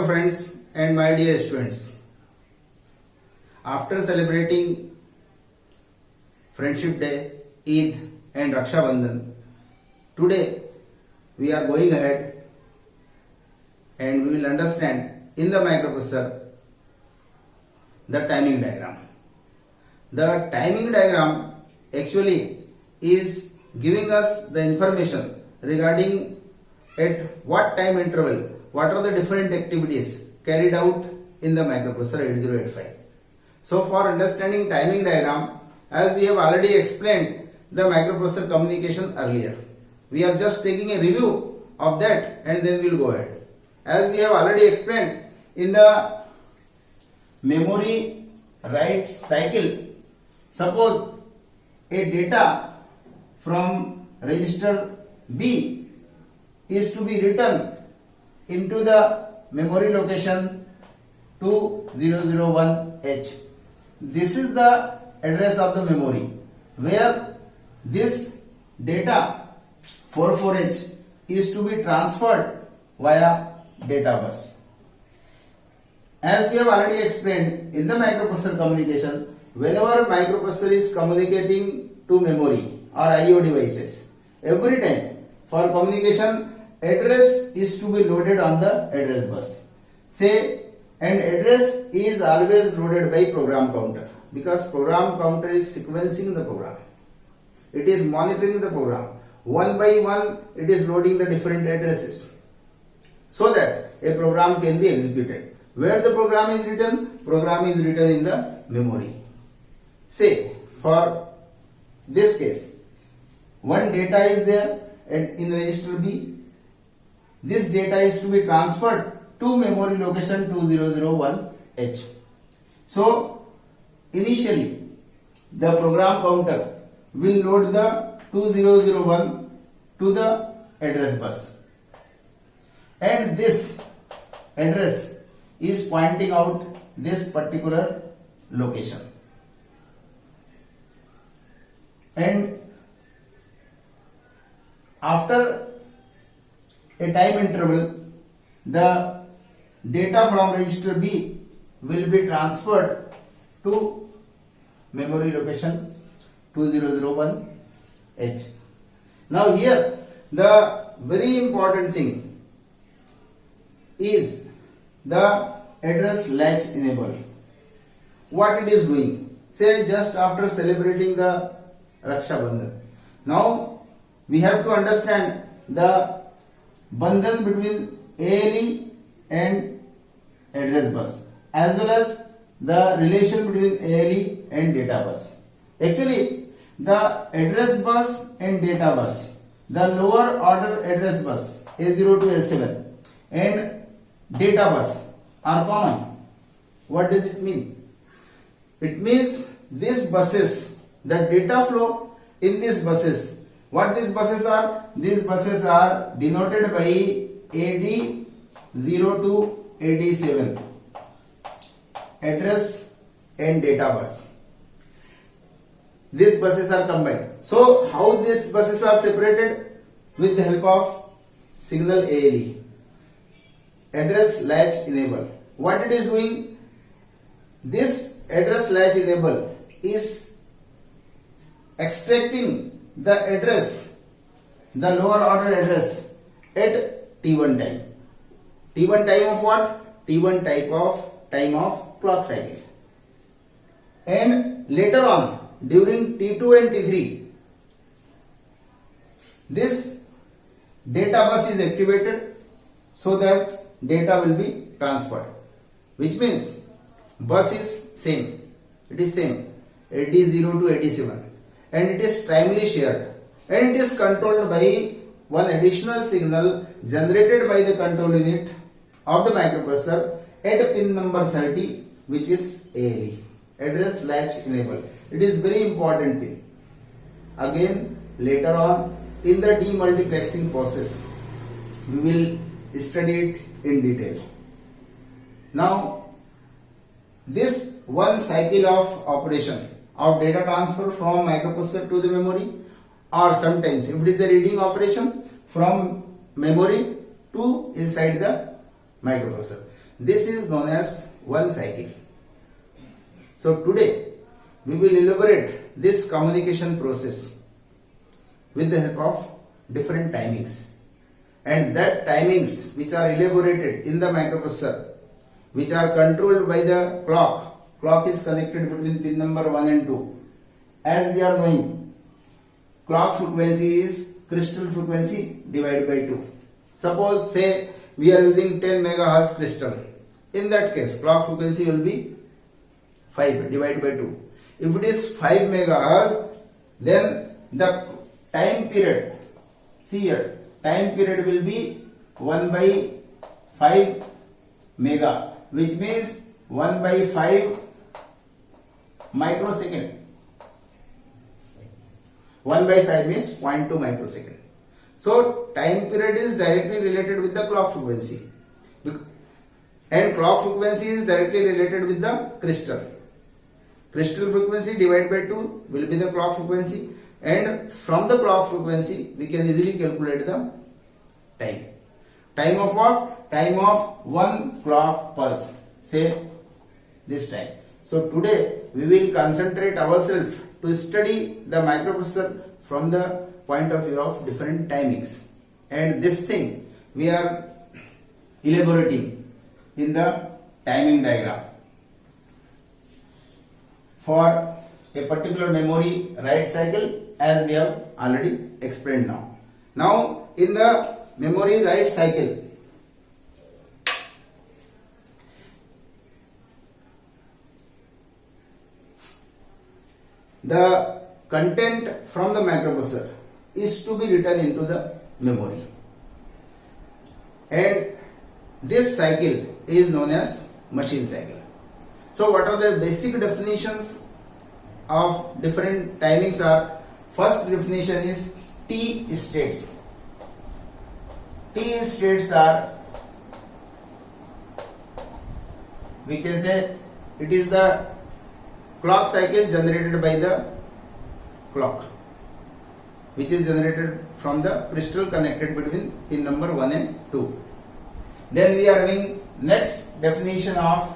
friends and my dear students. After celebrating Friendship Day, Eid and Raksha Bandhan, today we are going ahead and we will understand in the microprocessor the timing diagram. The timing diagram actually is giving us the information regarding at what time interval, what are the different activities carried out in the microprocessor 8085. So for understanding timing diagram, as we have already explained the microprocessor communication earlier, we are just taking a review of that and then we will go ahead. As we have already explained in the memory write cycle, suppose a data from register B is to be written into the memory location 2001H. This is the address of the memory where this data 44H is to be transferred via data bus. As we have already explained in the microprocessor communication, whenever microprocessor is communicating to memory or IO devices, every time for communication address is to be loaded on the address bus. Say an address is always loaded by program counter because program counter is sequencing the program. It is monitoring the program. One by one it is loading the different addresses so that a program can be executed. Where the program is written? Program is written in the memory. Say for this case, one data is there in register B. This data is to be transferred to memory location 2001H. So initially the program counter will load the 2001 to the address bus, and this address is pointing out this particular location, and after a time interval the data from register B will be transferred to memory location 2001H. Now here the very important thing is the address latch enable. What it is doing? Say just after celebrating the Raksha Bandhan. Now we have to understand the bandhan between ALE and address bus as well as the relation between ALE and data bus. Actually the address bus and data bus, the lower order address bus A0 to A7 and data bus are common. What does it mean? It means these buses, the data flow in these buses, what these buses are? These buses are denoted by AD0 to AD7, address and data bus. These buses are combined. So how these buses are separated? With the help of signal ALE, address latch enable. What it is doing? This address latch enable is extracting the address, the lower order address at T1 time. T1 time of what? T1 time of clock cycle. And later on during T2 and T3 this data bus is activated so that data will be transferred, which means bus is same, it is same AD0 to AD7 and it is timely shared and it is controlled by one additional signal generated by the control unit of the microprocessor at pin number 30, which is ALE, address latch enable. It is very important thing. Again later on in the demultiplexing process we will study it in detail. Now this one cycle of operation of data transfer from microprocessor to the memory, or sometimes if it is a reading operation from memory to inside the microprocessor. This is known as one cycle. So today we will elaborate this communication process with the help of different timings, and that timings which are elaborated in the microprocessor, which are controlled by the clock is connected between pin number 1 and 2. As we are knowing, clock frequency is crystal frequency divided by 2. Suppose say we are using 10 megahertz crystal. In that case, clock frequency will be 5 divided by 2. If it is 5 megahertz, then the time period, see here, time period will be 1 by 5 mega, which means 1 by 5 microsecond. 1 by 5 means 0.2 microsecond. So time period is directly related with the clock frequency, and clock frequency is directly related with the crystal. Crystal frequency divided by 2 will be the clock frequency, and from the clock frequency we can easily calculate the time. Time of what? Time of one clock pulse. Say this time. So today we will concentrate ourselves to study the microprocessor from the point of view of different timings, and this thing we are elaborating in the timing diagram. For a particular memory write cycle, as we have already explained now. Now in the memory write cycle, the content from the microprocessor is to be written into the memory, and this cycle is known as machine cycle. So what are the basic definitions of different timings are? First definition is T states. T states are, we can say, it is the clock cycle generated by the clock, which is generated from the crystal connected between pin number 1 and 2. Then we are having next definition of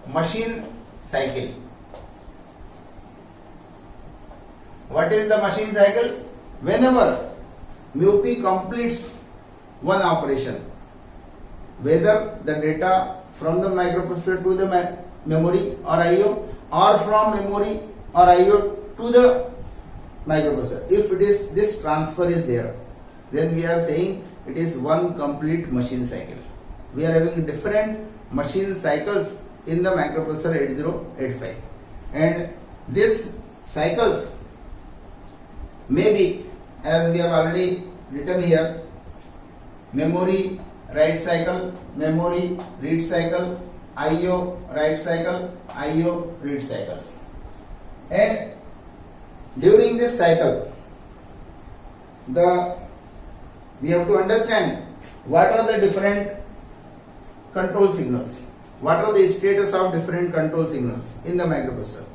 machine cycle. What is the machine cycle? Whenever MUP completes one operation, whether the data from the microprocessor to the memory or IO, or from memory or IO to the microprocessor, if it is this transfer is there, then we are saying it is one complete machine cycle. We are having different machine cycles in the microprocessor 8085, and these cycles may be, as we have already written here, memory write cycle, memory read cycle, IO write cycle, IO read cycles. And during this cycle, we have to understand what are the different control signals, what are the status of different control signals in the microprocessor.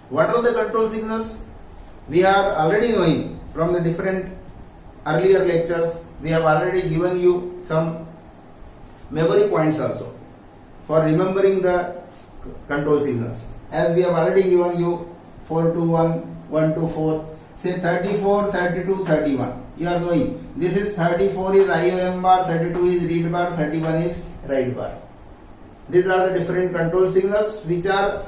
What are the control signals? We are already knowing from the different earlier lectures. We have already given you some memory points also for remembering the control signals. As we have already given you 4 to 1, 1 to 4, say 34, 32, 31. You are knowing this is 34 is IOM bar, 32 is read bar, 31 is write bar. These are the different control signals which are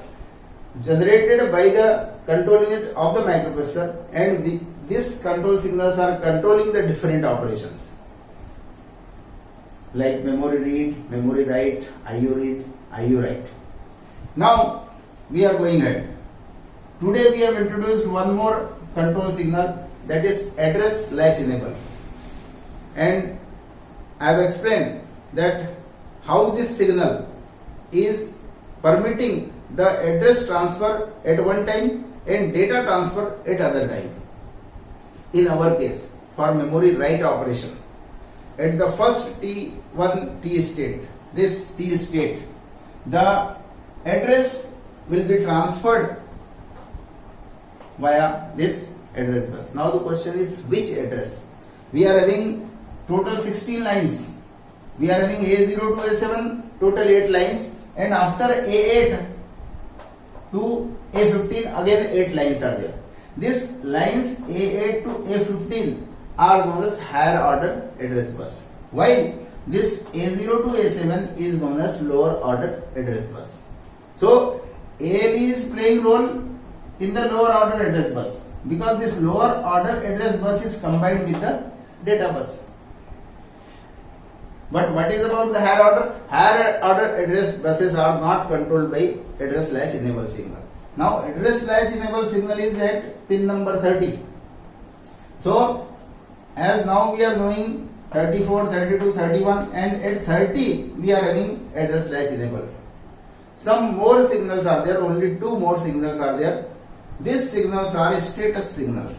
generated by the control unit of the microprocessor, and these control signals are controlling the different operations like memory read, memory write, IO read, IO write. Now we are going ahead. Today we have introduced one more control signal, that is address latch enable, and I have explained that how this signal is permitting the address transfer at one time and data transfer at other time. In our case, for memory write operation, at the first T1 T state, this T state, the address will be transferred via this address bus. Now the question is which address? We are having total 16 lines. we are having A0 to A7, total 8 lines, and after A8 to A15 again 8 lines are there. These lines A8 to A15 are known as higher order address bus, while this A0 to A7 is known as lower order address bus. So AL is playing role in the lower order address bus because this lower order address bus is combined with the data bus. But what is about the higher order? Higher order address buses are not controlled by address latch enable signal. Now address latch enable signal is at pin number 30. So as now we are knowing 34, 32, 31, and at 30 we are having address latch enable. Some more signals are there, only 2 more signals are there. These signals are status signal,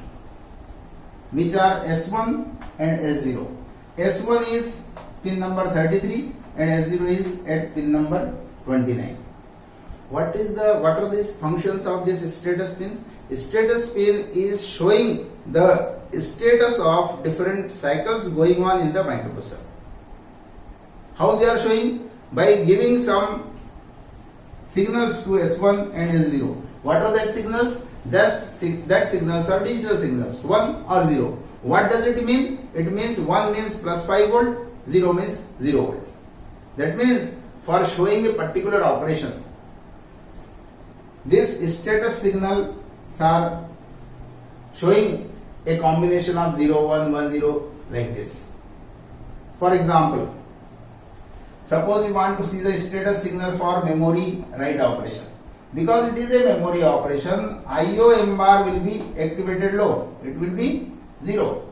which are S1 and S0. S1 is pin number 33 and S0 is at pin number 29. What are these functions of these status pins? Status pin is showing the status of different cycles going on in the microprocessor. How they are showing? By giving some signals to S1 and S0. What are that signals? That signals are digital signals, 1 or 0. What does it mean? It means 1 means plus 5 volt, 0 means 0 volt. That means for showing a particular operation, this status signals are showing a combination of 0, 1, 1, 0 like this. For example, suppose we want to see the status signal for memory write operation. Because it is a memory operation, IO bar will be activated low. It will be 0.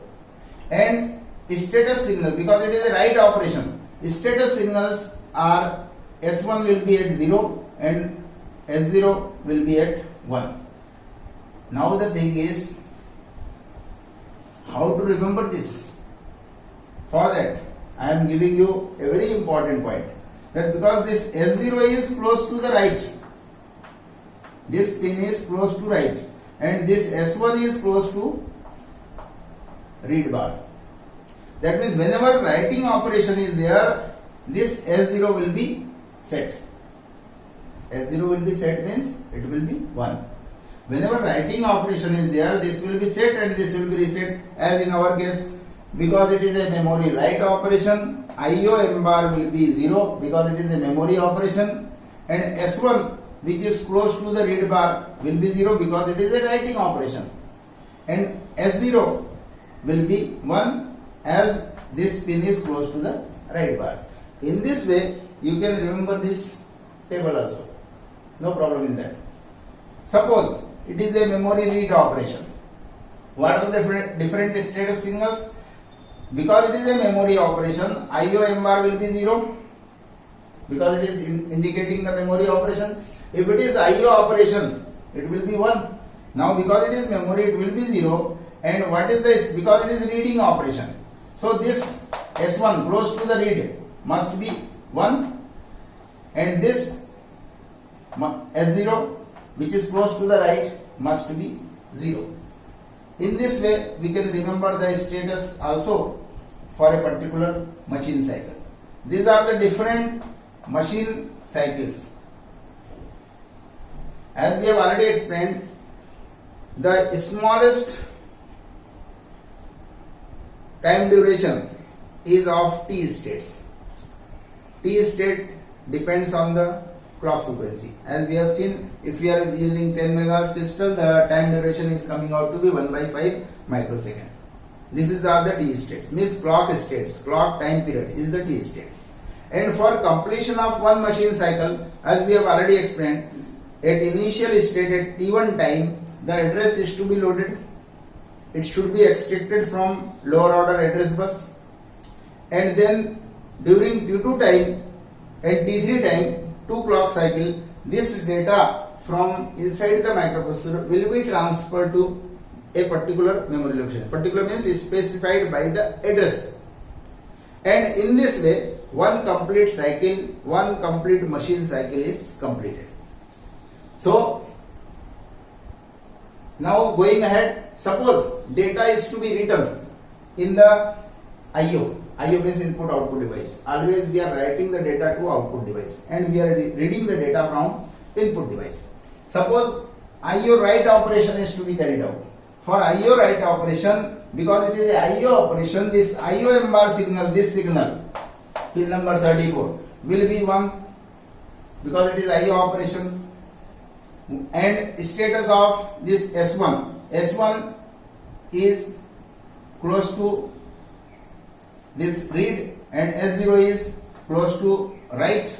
And status signal, because it is a write operation, status signals are S1 will be at 0 and S0 will be at 1. Now the thing is, how to remember this? For that, I am giving you a very important point, that because this S0 is close to the right, this pin is close to right, and this S1 is close to read bar. That means whenever writing operation is there, this S0 will be set. S0 will be set means it will be 1. Whenever writing operation is there, this will be set and this will be reset, as in our case. Because it is a memory write operation, IO bar will be 0 because it is a memory operation, and S1 which is close to the read bar will be 0 because it is a writing operation, and S0 will be 1 as this pin is close to the write bar. In this way you can remember this table also, no problem in that. Suppose it is a memory read operation. What are the different status signals? Because it is a memory operation, IO bar will be 0 because it is indicating the memory operation. If it is IO operation, it will be 1. Now because it is memory, it will be 0. And what is this? Because it is reading operation. So this S1 close to the read must be 1, and this S0 which is close to the write must be 0. In this way we can remember the status also for a particular machine cycle. These are the different machine cycles. As we have already explained, the smallest time duration is of T states. T state depends on the clock frequency. As we have seen, if we are using 10 megahertz crystal, the time duration is coming out to be 1/5 microsecond. This is the T states, means clock states, clock time period is the T state. And for completion of one machine cycle, as we have already explained, at initial state at T1 time, the address is to be loaded. It should be extracted from lower order address bus, and then during T2 time and T3 time, 2 clock cycle, this data from inside the microprocessor will be transferred to a particular memory location. Particular means is specified by the address, and in this way one complete cycle, one complete machine cycle is completed. So now going ahead, suppose data is to be written in the IO. IO means input output device. Always we are writing the data to output device and we are reading the data from input device. Suppose IO write operation is to be carried out. For IO write operation, because it is a IO operation, this IO bar signal, this signal, pin number 34 will be 1 because it is IO operation. And status of this S1 is close to this read and S0 is close to write.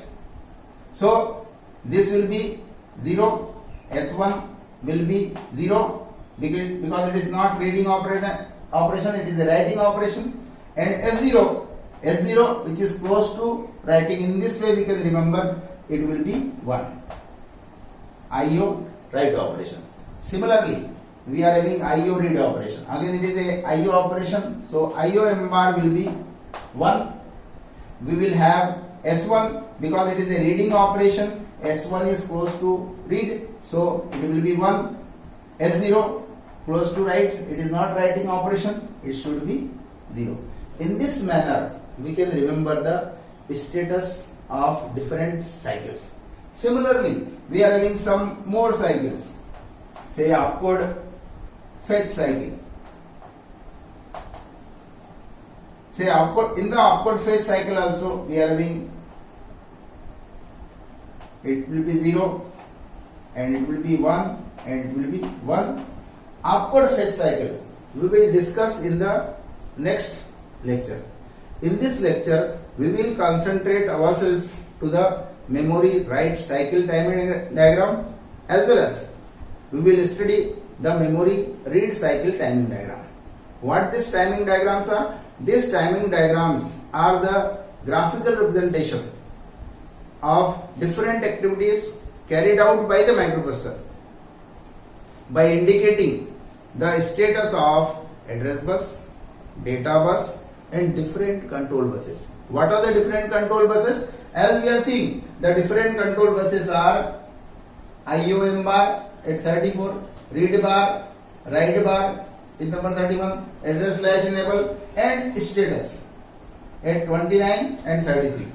So this will be 0, S1 will be 0 because it is not reading operation, it is a writing operation. And S0 which is close to writing, in this way we can remember it will be 1. IO write operation. Similarly, we are having IO read operation. Again it is a IO operation, so IO M bar will be 1. We will have S1 because it is a reading operation. S1 is close to read, so it will be 1. S0 close to write, it is not writing operation, it should be 0. In this manner, we can remember the status of different cycles. Similarly, we are having some more cycles. Say upward fetch cycle. Say in the upward fetch cycle also we are having, it will be 0 and it will be 1 and it will be 1. Upward fetch cycle we will discuss in the next lecture. In this lecture we will concentrate ourselves to the memory write cycle timing diagram, as well as we will study the memory read cycle timing diagram. What these timing diagrams are? These timing diagrams are the graphical representation of different activities carried out by the microprocessor by indicating the status of address bus, data bus and different control buses. What are the different control buses? As we are seeing, the different control buses are IO M bar at 34, read bar, write bar, pin number 31, address flash enable and status at 29 and 33.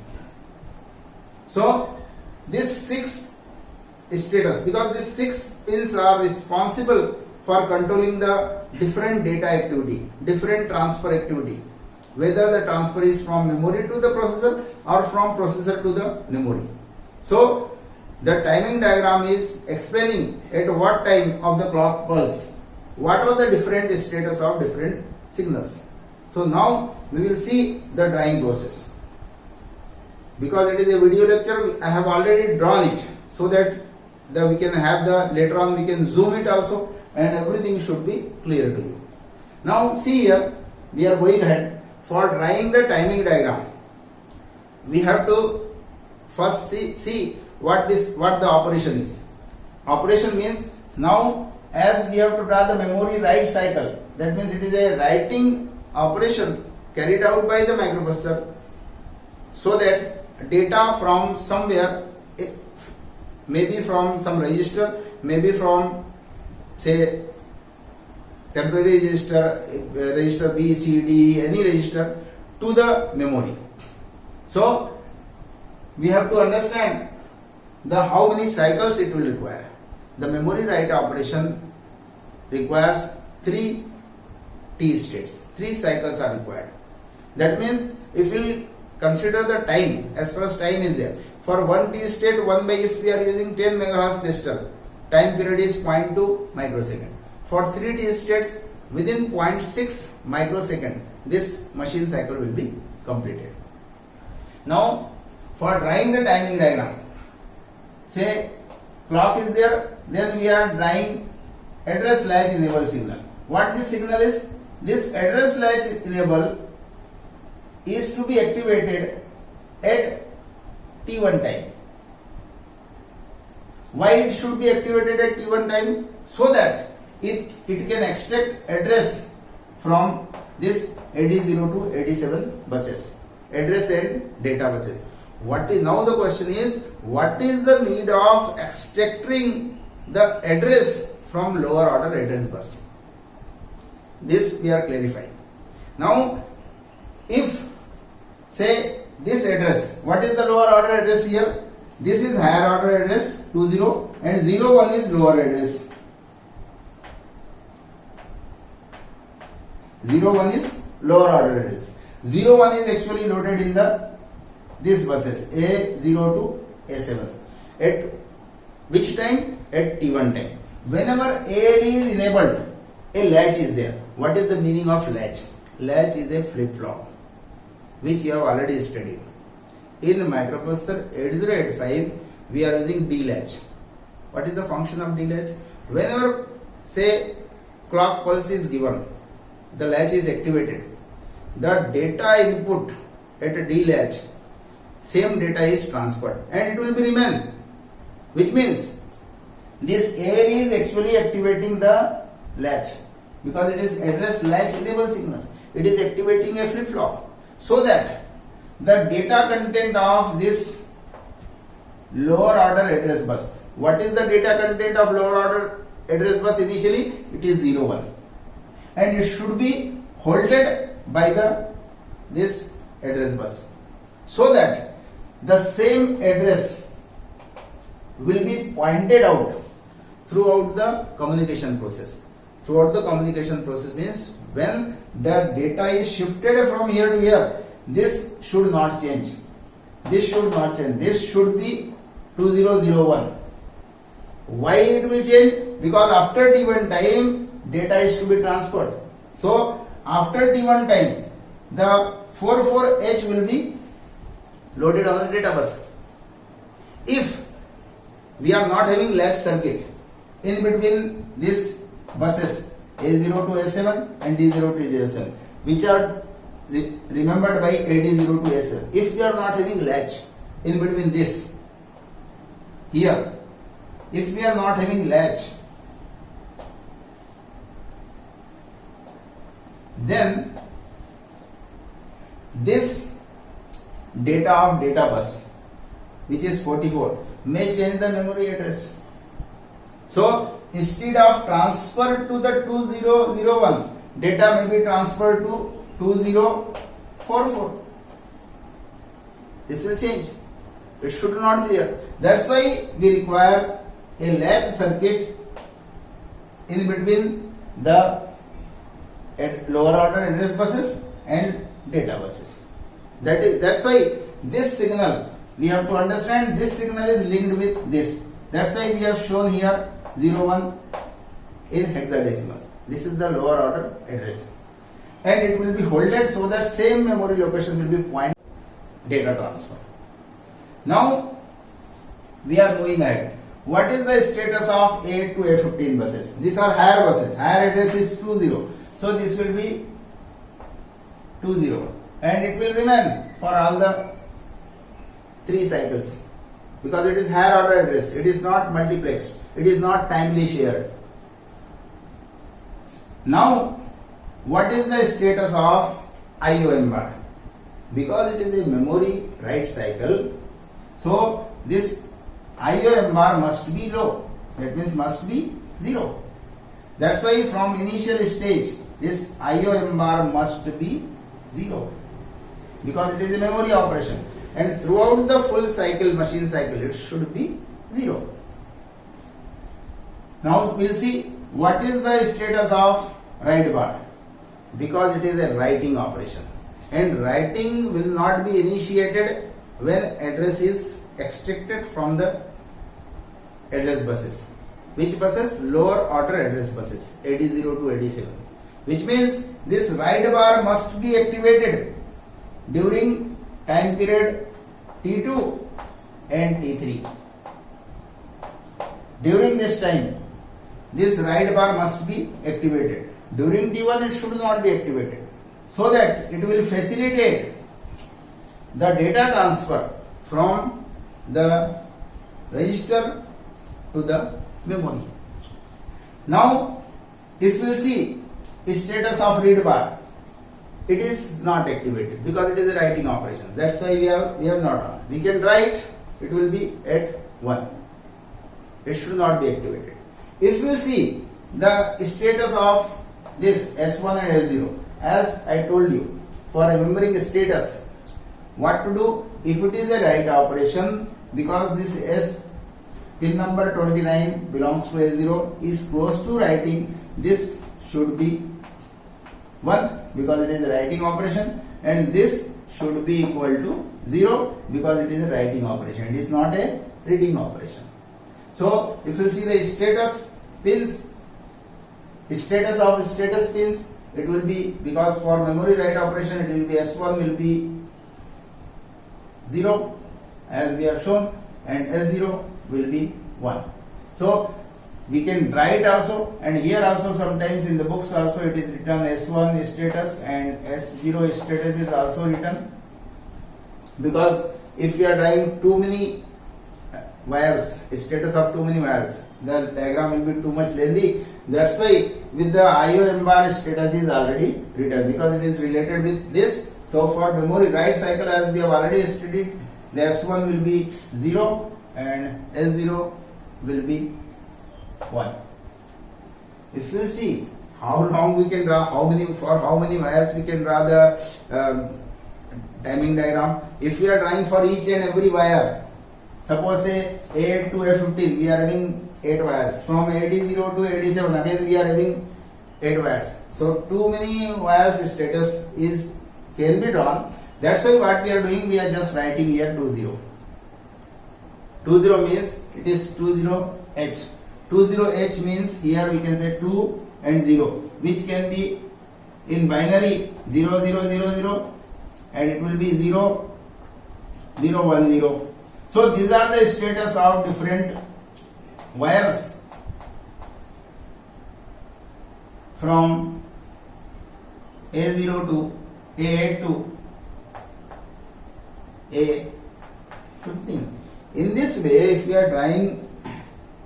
So this 6 status, because these 6 pins are responsible for controlling the different data activity, different transfer activity, whether the transfer is from memory to the processor or from processor to the memory. So the timing diagram is explaining at what time of the clock pulse, what are the different status of different signals. So now we will see the drawing process. Because it is a video lecture, I have already drawn it so that we can have the, later on we can zoom it also and everything should be clear to you. Now see here, we are going ahead. For drawing the timing diagram, we have to first see what the operation is. Operation means, now as we have to draw the memory write cycle, that means it is a writing operation carried out by the microprocessor so that data from somewhere, maybe from some register, maybe from say temporary register B, C, D, any register to the memory. So we have to understand the how many cycles it will require. The memory write operation requires 3 T states. 3 cycles are required. That means if we consider the time, as far as time is there, for 1 T state, 1 by, if we are using 10 MHz crystal, time period is 0.2 microsecond. For 3 T states, within 0.6 microsecond, this machine cycle will be completed. Now, for drawing the timing diagram, say clock is there, then we are drawing address latch enable signal. What this signal is? This address latch enable is to be activated at T1 time. Why it should be activated at T1 time? So that it can extract address from this AD0 to AD7 buses, address and data buses. Now the question is, what is the need of extracting the address from lower order address bus? This we are clarifying. Now if say this address, what is the lower order address here? This is higher order address 20 and 01 is lower address. 01 is lower order address. 01 is actually loaded in the this buses A0 to A7. At which time? At T1 time. Whenever ALE is enabled, a latch is there. What is the meaning of latch? Latch is a flip-flop, which you have already studied. In microprocessor 8085, we are using D-latch. What is the function of D-latch? Whenever, say, clock pulse is given, the latch is activated. The data input at a D-latch, same data is transferred and it will be remain. Which means this ALE is actually activating the latch because it is address latch enable signal. It is activating a flip-flop so that the data content of this lower order address bus. What is the data content of lower order address bus initially? It is 01 and it should be halted by this address bus so that the same address will be pointed out throughout the communication process. Throughout the communication process means when the data is shifted from here to here, this should not change. This should not change. This should be 2001. Why it will change? Because after T1 time, data is to be transferred. So after T1 time, the 44H will be loaded on the data bus. If we are not having latch circuit in between these buses A0 to A7 and D0 to D7, which are remembered by AD0 to A7. If we are not having latch in between this here, if we are not having latch, then this data of data bus, which is 44, may change the memory address. So instead of transfer to the 2001, data may be transferred to 2044. This will change. It should not be there. That's why we require a latch circuit in between the lower order address buses and data buses. That's why this signal, we have to understand this signal is linked with this. That's why we have shown here 01 in hexadecimal. This is the lower order address. And it will be holded so that same memory location will be point data transfer. Now we are moving ahead. What is the status of A to A15 buses? These are higher buses. Higher address is 20. So this will be 20 and it will remain for all the 3 cycles because it is higher order address. It is not multiplexed. It is not timely shared. Now what is the status of IOM bar? Because it is a memory write cycle, so this IOM bar must be low. That means must be 0. That's why from initial stage this IOM bar must be 0 because it is a memory operation, and throughout the full cycle, machine cycle, it should be 0. Now we'll see what is the status of write bar, because it is a writing operation and writing will not be initiated when address is extracted from the address buses. Which buses? Lower order address buses, AD0 to AD7, which means this write bar must be activated during time period T2 and T3. During this time, this write bar must be activated. During T1, it should not be activated, so that it will facilitate the data transfer from the register to the memory. Now, if you see status of read bar, it is not activated because it is a writing operation. That's why we have not on. We can write, it will be at 1. It should not be activated. If you see the status of this S1 and S0, as I told you, for remembering status, what to do? If it is a write operation, because this S pin number 29 belongs to A0 is close to writing, this should be 1 because it is a writing operation, and this should be equal to 0 because it is a writing operation. It is not a reading operation. So if you see the status pins, status of status pins, it will be, because for memory write operation it will be S1 will be 0 as we have shown, and S0 will be 1. So we can write also, and here also sometimes in the books also it is written S1 status and S0 status is also written, because if we are drawing too many wires, status of too many wires, the diagram will be too much lengthy. That's why with the IOM bar status is already written, because it is related with this. So for memory write cycle, as we have already studied, the S1 will be 0 and S0 will be 1. If you see how long we can draw, for how many wires we can draw the timing diagram. If we are drawing for each and every wire, suppose say A8 to A15, we are having 8 wires. From AD0 to AD7, again we are having 8 wires. So too many wires status can be drawn. That's why what we are doing, we are just writing here 20. 20 means it is 20H. 20H means here we can say 2 and 0, which can be in binary 0 0 0 0, and it will be 0 0 1 0. So these are the status of different wires from A0 to A8 to A15. In this way, if we are trying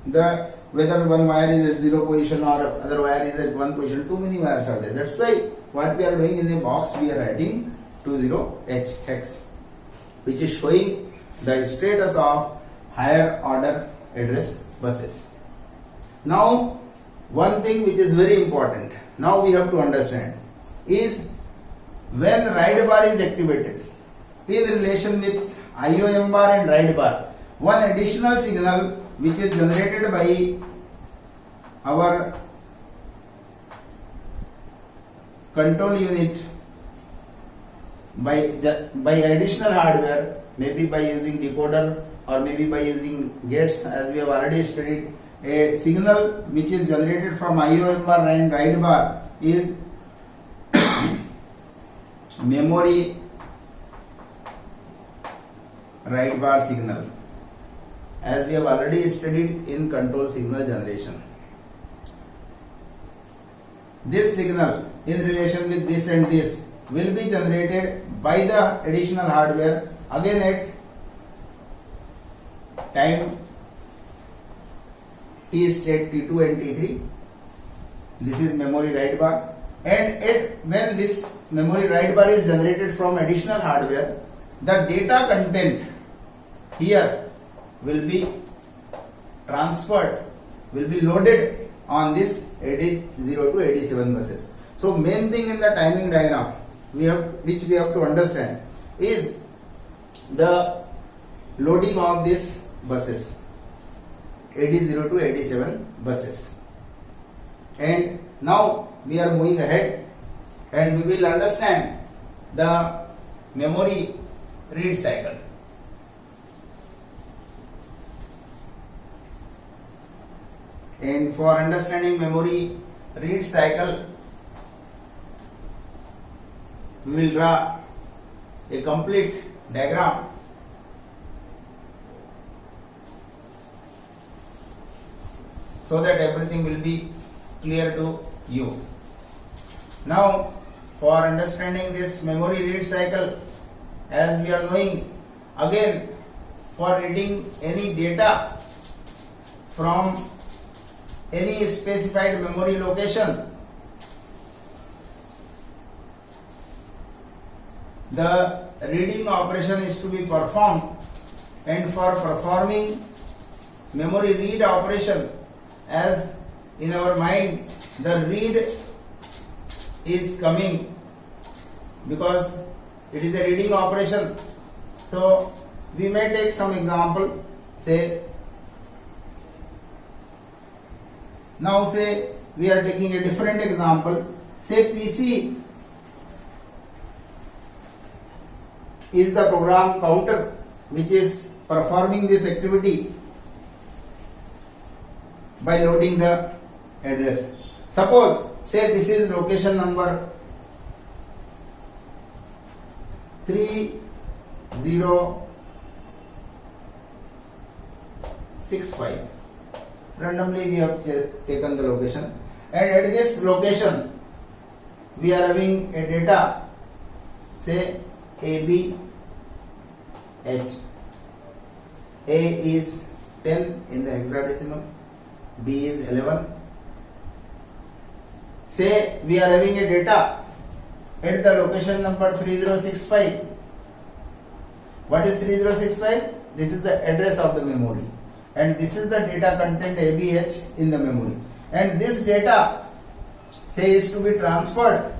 the whether one wire is at 0 position or other wire is at 1 position, too many wires are there. That's why what we are doing in the box, we are writing 20H hex, which is showing the status of higher order address buses. Now, one thing which is very important, now we have to understand, is when write bar is activated in relation with IOM bar and write bar, one additional signal which is generated by our control unit by additional hardware, maybe by using decoder or maybe by using gates, as we have already studied. A signal which is generated from IOM bar and write bar is memory write bar signal, as we have already studied in control signal generation. This signal in relation with this and this will be generated by the additional hardware again at time T state T2 and T3. This is memory write bar, and when this memory write bar is generated from additional hardware, the data content here will be transferred, will be loaded on this AD0 to AD7 buses. So main thing in the timing diagram which we have to understand is the loading of these buses, AD0 to AD7 buses. And now we are moving ahead and we will understand the memory read cycle. And for understanding memory read cycle, we will draw a complete diagram so that everything will be clear to you. Now, for understanding this memory read cycle, as we are knowing, again for reading any data from any specified memory location, the reading operation is to be performed, and for performing memory read operation, as in our mind the read is coming because it is a reading operation. So we may take some example. Say we are taking a different example. Say PC is the program counter which is performing this activity by loading the address. Suppose say this is location number 3065. Randomly we have taken the location, and at this location we are having a data, say ABH. A is 10 in the hexadecimal, B is 11. Say we are having a data at the location number 3065. What is 3065? This is the address of the memory, and this is the data content ABH in the memory, and this data say is to be transferred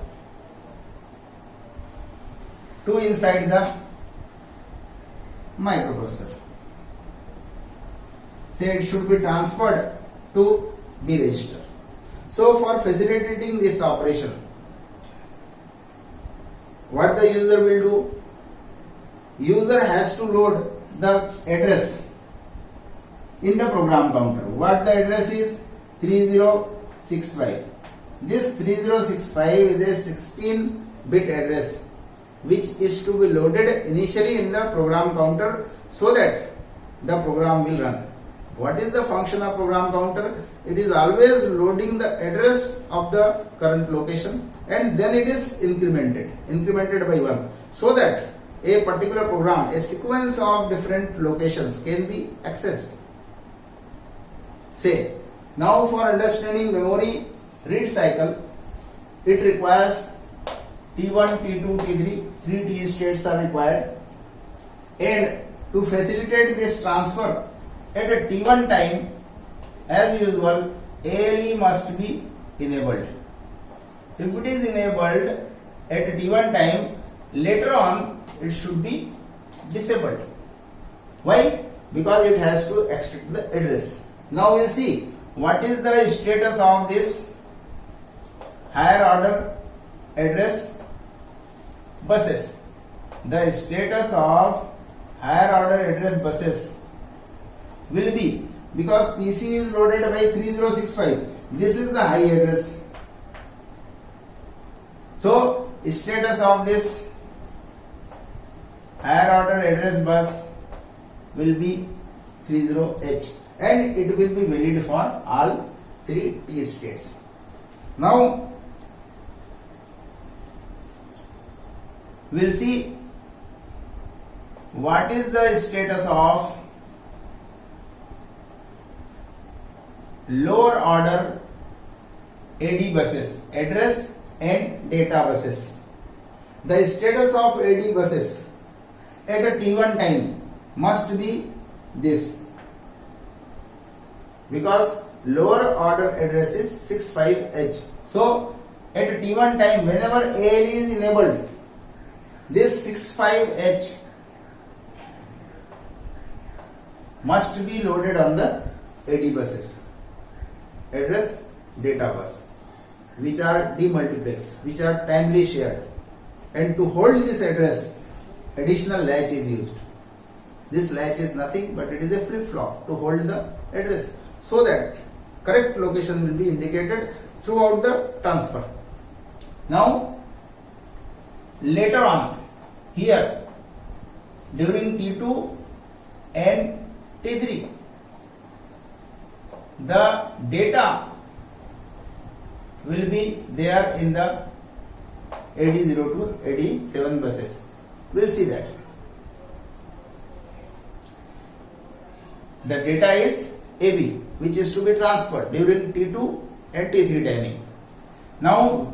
to inside the microprocessor. Say it should be transferred to B register. So for facilitating this operation, what the user will do? User has to load the address in the program counter. What the address is? 3065. This 3065 is a 16-bit address which is to be loaded initially in the program counter so that the program will run. What is the function of program counter? It is always loading the address of the current location, and then it is incremented by 1, so that a particular program, a sequence of different locations can be accessed. Say, now for understanding memory read cycle, it requires T1, T2, T3, 3 T states are required, and to facilitate this transfer at a T1 time, as usual, ALE must be enabled. If it is enabled at a T1 time, later on it should be disabled. Why? Because it has to extract the address. Now we will see what is the status of this higher order address buses. The status of higher order address buses will be, because PC is loaded by 3065, this is the high address. So status of this higher order address bus will be 30H, and it will be valid for all 3 T states. Now we will see what is the status of lower order AD buses, address and data buses. The status of AD buses at a T1 time must be this, because lower order address is 65H. So at a T1 time, whenever ALE is enabled, this 65H must be loaded on the AD buses, address data bus, which are demultiplex, which are timely shared, and to hold this address, additional latch is used. This latch is nothing but it is a flip-flop to hold the address, so that correct location will be indicated throughout the transfer. Now later on, here during T2 and T3, the data will be there in the AD0 to AD7 buses. We will see that. The data is AB, which is to be transferred during T2 and T3 timing. Now,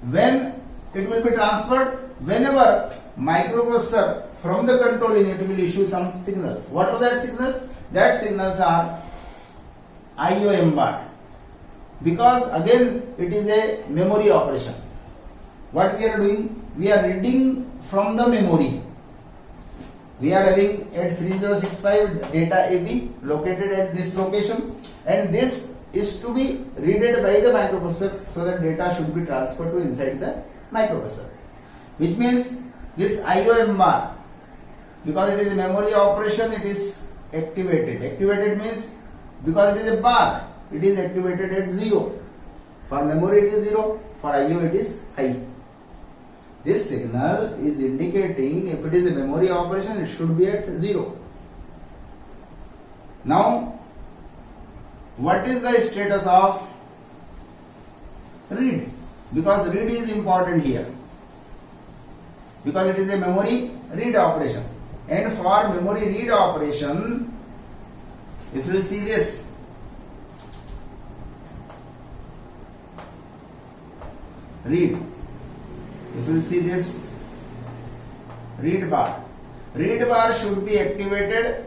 when it will be transferred? Whenever microprocessor from the control unit will issue some signals. What are that signals? That signals are IOM bar, because again it is a memory operation. What we are doing? we are reading from the memory. We are having 83065 data AB located at this location, and this is to be read by the microprocessor, so that data should be transferred to inside the microprocessor. Which means this IOM bar, because it is a memory operation, it is activated. Activated means because it is a bar, it is activated at 0. For memory it is 0, for IO it is high. This signal is indicating if it is a memory operation, it should be at 0. Now, what is the status of read? Because read is important here, because it is a memory read operation. And for memory read operation, if you see this, read, if you see this read bar should be activated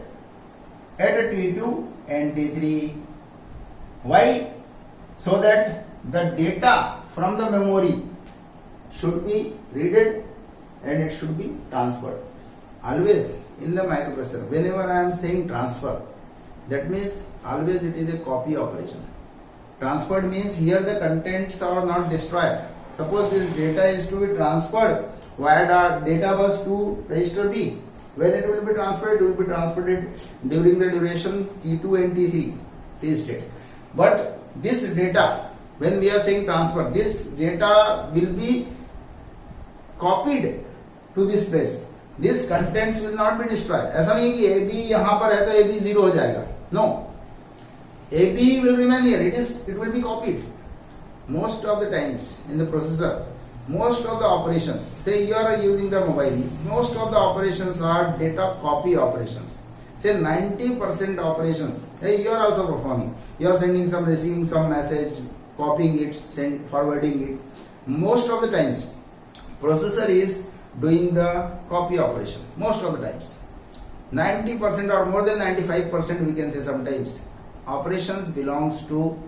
at T2 and T3. Why? So that the data from the memory should be read and it should be transferred. Always in the microprocessor, whenever I am saying transfer, that means always it is a copy operation. Transferred means here the contents are not destroyed. Suppose this data is to be transferred via data bus to register B. When it will be transferred, it will be transferred during the duration T2 and T3 T states. But this data, when we are saying transfer, this data will be copied to this place. This contents will not be destroyed. ऐसा नहीं कि AB यहाँ पर है तो AB 0 हो जाएगा. No, AB will remain here. It will be copied. Most of the times in the processor, most of the operations, say you are using the mobile, most of the operations are data copy operations. Say 90% operations, hey, you are also performing. You are sending some, receiving some message, copying it, forwarding it. Most of the times, processor is doing the copy operation. Most of the times, 90% or more than 95%, we can say sometimes, operations belongs to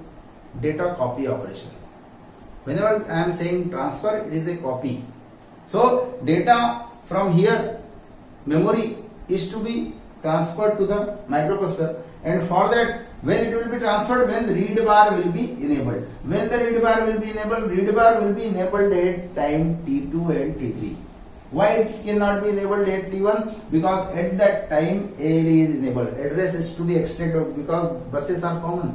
data copy operation. Whenever I am saying transfer, it is a copy. So data from here, memory, is to be transferred to the microprocessor, and for that, when it will be transferred, when read bar will be enabled. When the read bar will be enabled, read bar will be enabled at time T2 and T3. Why it cannot be enabled at T1? Because at that time ALE is enabled. Address is to be extended because buses are common.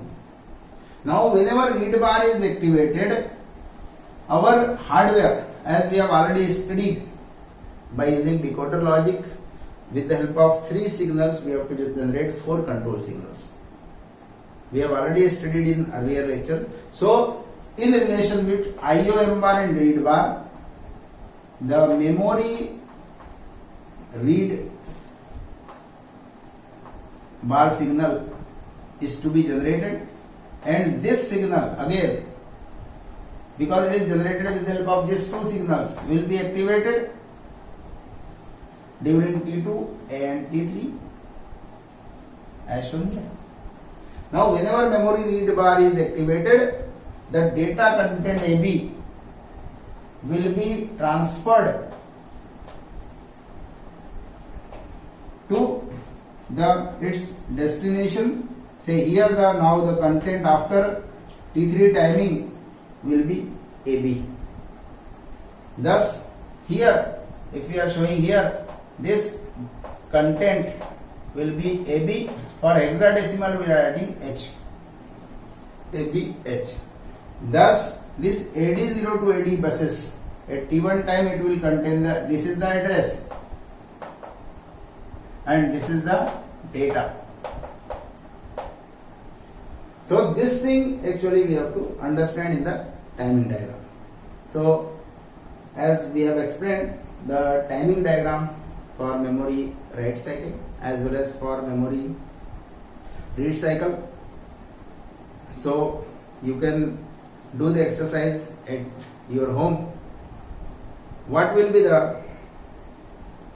Now whenever read bar is activated, our hardware, as we have already studied, by using decoder logic, with the help of 3 signals, we have to generate 4 control signals. We have already studied in earlier lecture. So, in relation with IOM bar and read bar, the memory read bar signal is to be generated, and this signal again, because it is generated with the help of these 2 signals, will be activated during T2 and T3 as shown here. Now whenever memory read bar is activated, the data content AB will be transferred to its destination. Say here now the content after T3 timing will be AB. Thus here, if we are showing here, this content will be AB. For hexadecimal we are adding H. AB H. Thus this AD0 to AD buses at T1 time it will contain this is the address and this is the data. So this thing actually we have to understand in the timing diagram. So as we have explained, the timing diagram for memory write cycle as well as for memory read cycle. So you can do the exercise at your home. What will be the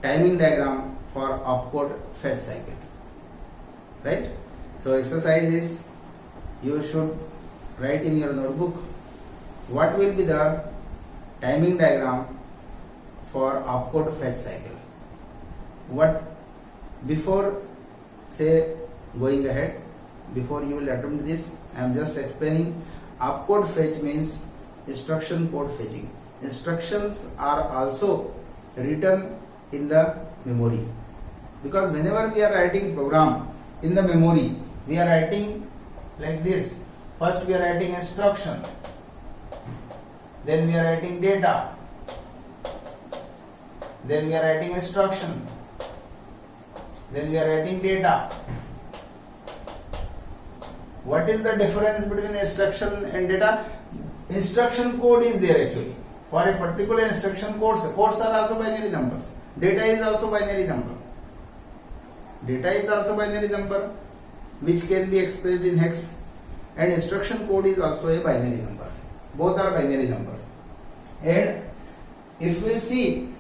timing diagram for opcode fetch cycle? Right? So exercise is, you should write in your notebook what will be the timing diagram for opcode fetch cycle. What before say going ahead, before you will attempt this, I am just explaining. Opcode fetch means instruction code fetching. Instructions are also written in the memory, because whenever we are writing program in the memory, we are writing like this. First we are writing instruction, then we are writing data, then we are writing instruction, then we are writing data. What is the difference between instruction and data? Instruction code is there actually. For a particular instruction codes are also binary numbers. Data is also binary number. Data is also binary number which can be expressed in hex, and instruction code is also a binary number. Both are binary numbers. And if we see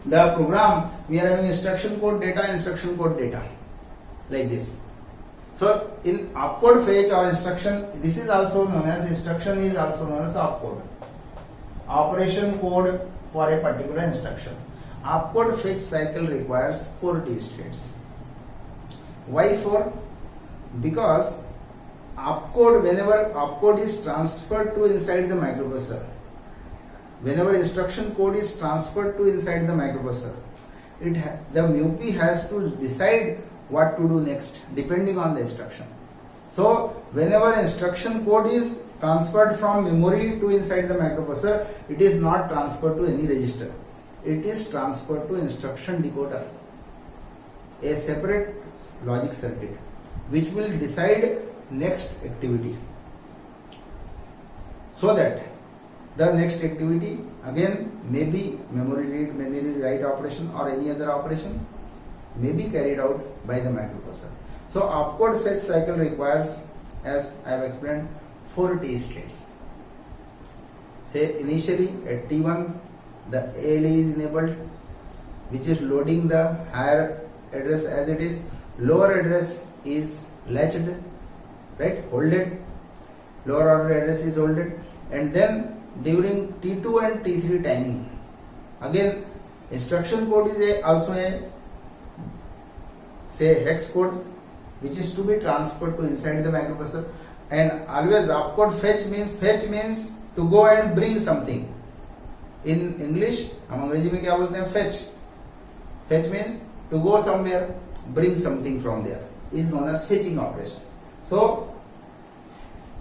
the program, we are having instruction code data, instruction code data, like this. So in opcode fetch or instruction, this is also known as instruction, is also known as opcode, operation code for a particular instruction. Opcode fetch cycle requires 4 T states. Why 4? Because opcode, whenever opcode is transferred to inside the microprocessor, whenever instruction code is transferred to inside the microprocessor, the MUP has to decide what to do next depending on the instruction. So whenever instruction code is transferred from memory to inside the microprocessor, it is not transferred to any register. It is transferred to instruction decoder, a separate logic circuit which will decide next activity, so that the next activity again may be memory read, memory write operation, or any other operation may be carried out by the microprocessor. So opcode fetch cycle requires, as I have explained, 4 T states. Say initially at T1 the ALE is enabled, which is loading the higher address as it is. Lower address is latched, right, holded. Lower order address is holded, and then during T2 and T3 timing, again instruction code is also a say hex code which is to be transferred to inside the microprocessor. And always opcode fetch means to go and bring something. In English हम अंग्रेजी में क्या बोलते हैं? Fetch means to go somewhere, bring something from there, is known as fetching operation. So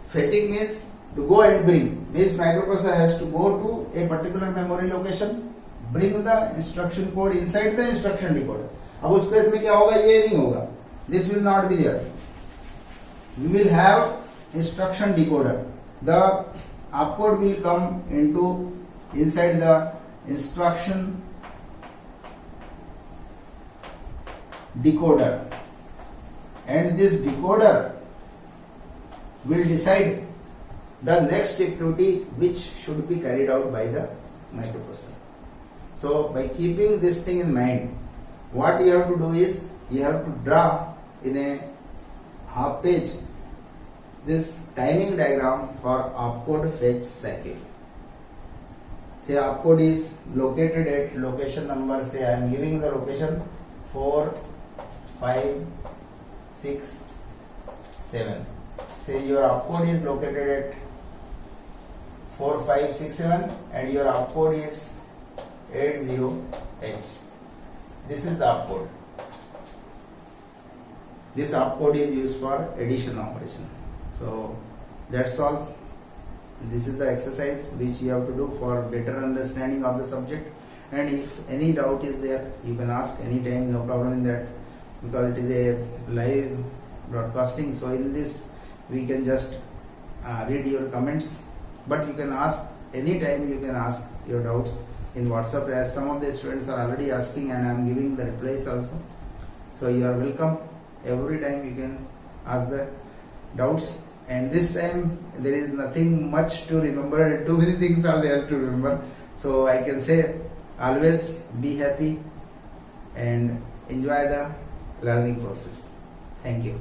fetching means to go and bring, means microprocessor has to go to a particular memory location, bring the instruction code inside the instruction decoder. अब उस place में क्या होगा? ये नहीं होगा. This will not be there. We will have instruction decoder. The opcode will come into inside the instruction decoder, and this decoder will decide the next activity which should be carried out by the microprocessor. So by keeping this thing in mind, what you have to do is you have to draw in a half page this timing diagram for opcode fetch cycle. Say opcode is located at location number, say I am giving the location 4, 5, 6, 7. Say your opcode is located at 4, 5, 6, 7 and your opcode is 80H. This is the opcode. This opcode is used for addition operation. So that's all. This is the exercise which you have to do for better understanding of the subject, and if any doubt is there, you can ask anytime, no problem in that, because it is a live broadcasting. So in this we can just read your comments, but you can ask anytime, you can ask your doubts in WhatsApp, as some of the students are already asking and I am giving the replies also. So you are welcome. Every time you can ask the doubts, and this time there is nothing much to remember, too many things are there to remember. So I can say always be happy and enjoy the learning process. Thank you.